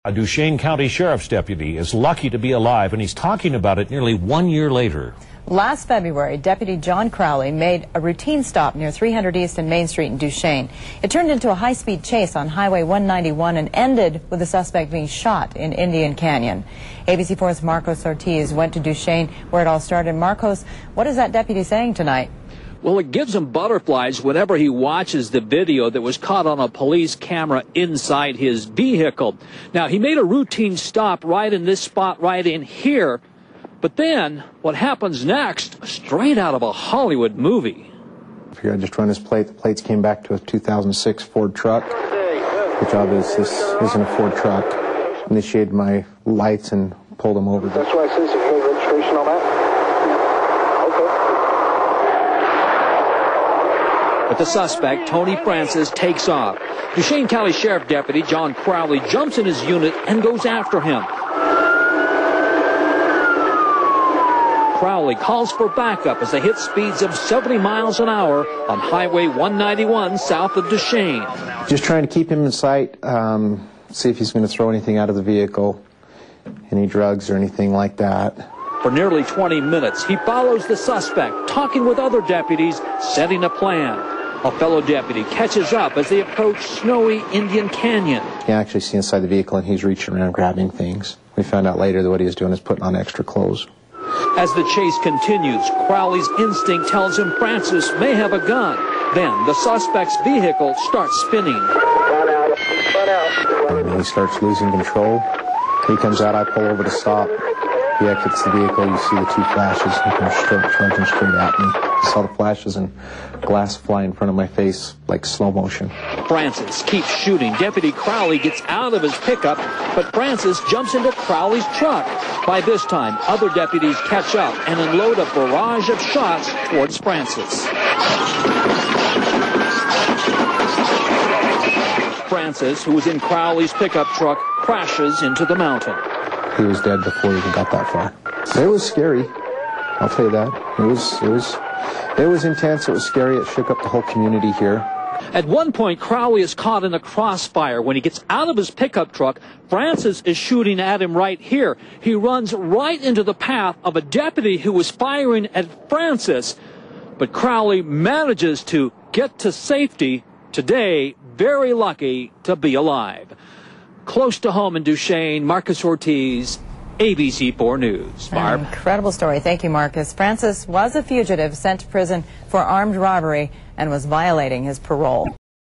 A Duchesne County Sheriff's deputy is lucky to be alive, and he's talking about it nearly 1 year later. Last February, Deputy John Crowley made a routine stop near 300 East and Main Street in Duchesne. It turned into a high-speed chase on Highway 191 and ended with the suspect being shot in Indian Canyon. ABC4's Marcos Ortiz went to Duchesne where it all started. Marcos, what is that deputy saying tonight? Well, it gives him butterflies whenever he watches the video that was caught on a police camera inside his vehicle. Now, he made a routine stop right in this spot right in here. But then, what happens next, straight out of a Hollywood movie. I just run his plate. The plates came back to a 2006 Ford truck. The job is, this isn't a Ford truck. Initiated my lights and pulled him over. That's why I said security registration on that. But the suspect, Tony Francis, takes off. Duchesne County Sheriff Deputy John Crowley jumps in his unit and goes after him. Crowley calls for backup as they hit speeds of 70 miles an hour on Highway 191 south of Duchesne. Just trying to keep him in sight, see if he's going to throw anything out of the vehicle, any drugs or anything like that. For nearly 20 minutes, he follows the suspect, talking with other deputies, setting a plan. A fellow deputy catches up as they approach snowy Indian Canyon. You actually see inside the vehicle, and he's reaching around grabbing things. We found out later that what he was doing is putting on extra clothes. As the chase continues, Crowley's instinct tells him Francis may have a gun. Then the suspect's vehicle starts spinning. And he starts losing control. He comes out, I pull over to stop. He exits the vehicle, you see the two flashes. He comes charging straight at me. I saw the flashes and glass fly in front of my face like slow motion. Francis keeps shooting. Deputy Crowley gets out of his pickup, but Francis jumps into Crowley's truck. By this time, other deputies catch up and unload a barrage of shots towards Francis. Francis, who was in Crowley's pickup truck, crashes into the mountain. He was dead before he even got that far. It was scary, I'll tell you that. It was intense, it was scary, it shook up the whole community here. At one point, Crowley is caught in a crossfire. When he gets out of his pickup truck, Francis is shooting at him right here. He runs right into the path of a deputy who was firing at Francis, but Crowley manages to get to safety. Today, very lucky to be alive. Close to home in Duchesne, Marcos Ortiz, ABC4 News. Barb? Incredible story. Thank you, Marcus. Francis was a fugitive sent to prison for armed robbery and was violating his parole.